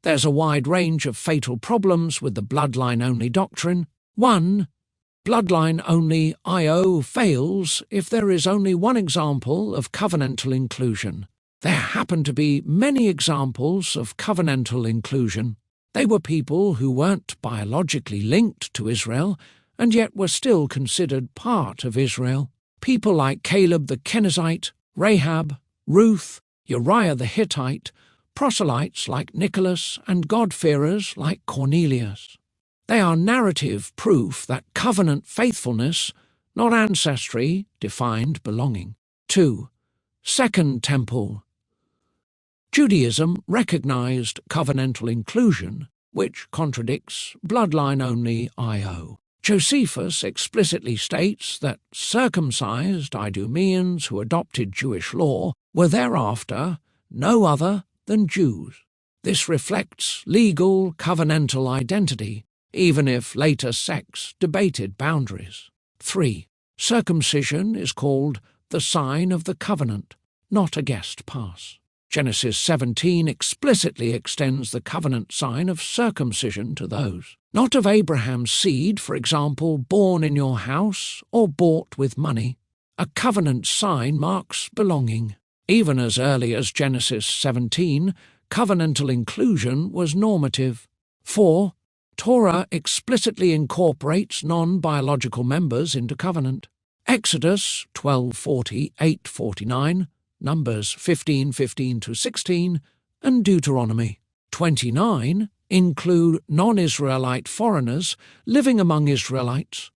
There's a wide range of fatal problems with the bloodline-only doctrine. 1. Bloodline-only IO fails if there is only one example of covenantal inclusion. There happen to be many examples of covenantal inclusion. They were people who weren't biologically linked to Israel and yet were still considered part of Israel. People like Caleb the Kenizzite, Rahab, Ruth, Uriah the Hittite, proselytes like Nicholas, and God-fearers like Cornelius. They are narrative proof that covenant faithfulness, not ancestry, defined belonging. 2. Second Temple. Judaism recognized covenantal inclusion, which contradicts bloodline-only IO. Josephus explicitly states that circumcised Idumeans who adopted Jewish law were thereafter no other than Jews. This reflects legal covenantal identity, even if later sects debated boundaries. 3. Circumcision is called the sign of the covenant, not a guest pass. Genesis 17 explicitly extends the covenant sign of circumcision to those, not of Abraham's seed, for example, born in your house or bought with money. A covenant sign marks belonging. Even as early as Genesis 17, covenantal inclusion was normative. 4. Torah explicitly incorporates non-biological members into covenant. Exodus 12:40, 8:49, Numbers 15:15-16, and Deuteronomy 29 include non-Israelite foreigners living among Israelites.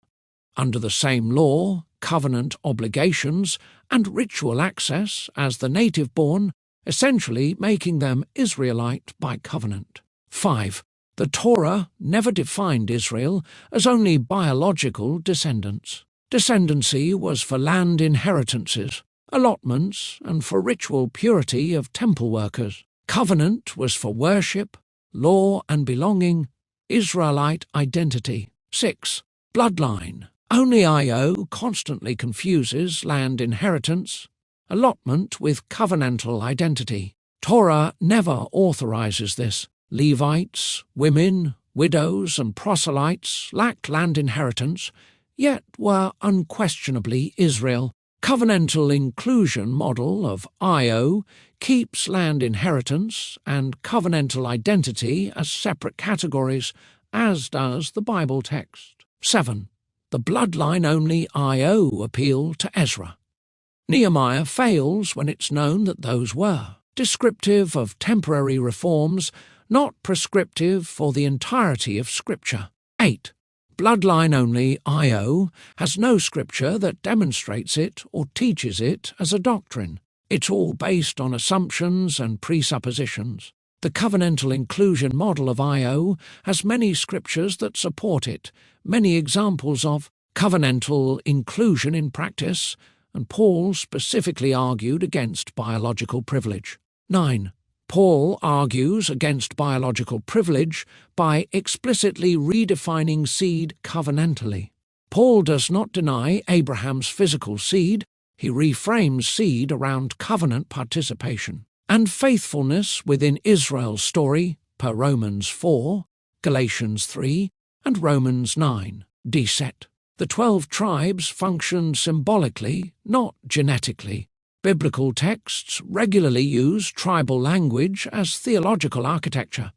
Under the same law, covenant obligations, and ritual access as the native-born, essentially making them Israelite by covenant. 5. The Torah never defined Israel as only biological descendants. Descendancy was for land inheritances, allotments, and for ritual purity of temple workers. Covenant was for worship, law and belonging, Israelite identity. 6. Bloodline. Only IO constantly confuses land inheritance, allotment with covenantal identity. Torah never authorizes this. Levites, women, widows, and proselytes lacked land inheritance, yet were unquestionably Israel. Covenantal inclusion model of IO keeps land inheritance and covenantal identity as separate categories, as does the Bible text. 7. The bloodline-only IO appeal to Ezra. Nehemiah fails when it's known that those were descriptive of temporary reforms, not prescriptive for the entirety of Scripture. 8. Bloodline-only IO has no Scripture that demonstrates it or teaches it as a doctrine. It's all based on assumptions and presuppositions. The covenantal inclusion model of IO has many Scriptures that support it, many examples of covenantal inclusion in practice, and Paul specifically argued against biological privilege. 9. Paul argues against biological privilege by explicitly redefining seed covenantally. Paul does not deny Abraham's physical seed, he reframes seed around covenant participation and faithfulness within Israel's story per Romans 4, Galatians 3, and Romans 9. Deset. The 12 tribes function symbolically, not genetically. Biblical texts regularly use tribal language as theological architecture,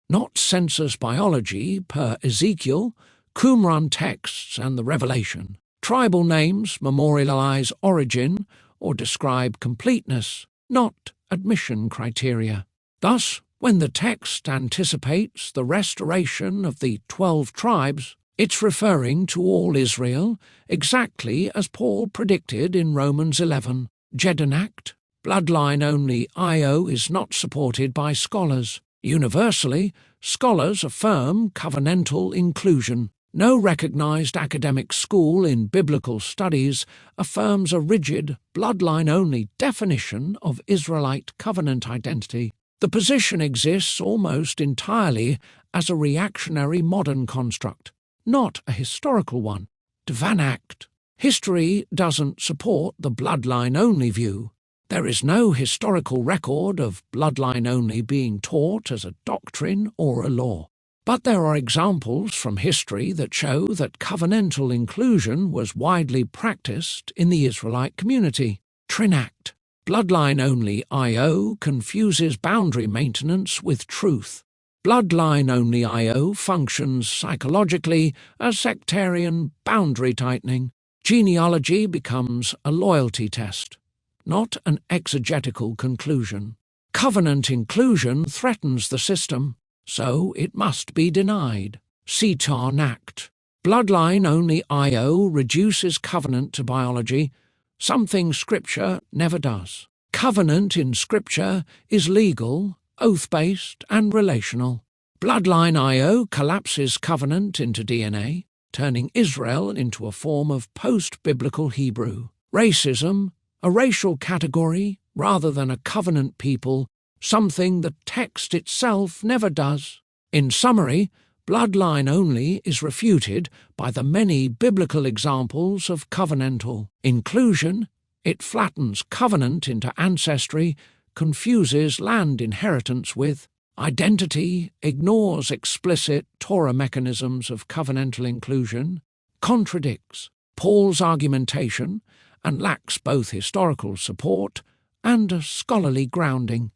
not census biology per Ezekiel, Qumran texts and the Revelation. Tribal names memorialize origin or describe completeness, not admission criteria. Thus, when the text anticipates the restoration of the 12 tribes, it's referring to all Israel exactly as Paul predicted in Romans 11. Jedonact, bloodline-only IO is not supported by scholars. Universally, scholars affirm covenantal inclusion. No recognized academic school in biblical studies affirms a rigid, bloodline-only definition of Israelite covenant identity. The position exists almost entirely as a reactionary modern construct, not a historical one. Dvanact. History doesn't support the bloodline-only view. There is no historical record of bloodline only being taught as a doctrine or a law. But there are examples from history that show that covenantal inclusion was widely practiced in the Israelite community. Trinact. Bloodline-only IO confuses boundary maintenance with truth. Bloodline-only IO functions psychologically as sectarian boundary tightening. Genealogy becomes a loyalty test, not an exegetical conclusion. Covenant inclusion threatens the system, so it must be denied. Cetar-nact. Bloodline-only IO reduces covenant to biology, something Scripture never does. Covenant in Scripture is legal, oath-based, and relational. Bloodline IO collapses covenant into DNA, turning Israel into a form of post-biblical Hebrew. Racism, a racial category rather than a covenant people, something the text itself never does. In summary, bloodline only is refuted by the many biblical examples of covenantal inclusion. It flattens covenant into ancestry, confuses land inheritance with identity, ignores explicit Torah mechanisms of covenantal inclusion, contradicts Paul's argumentation, and lacks both historical support and a scholarly grounding.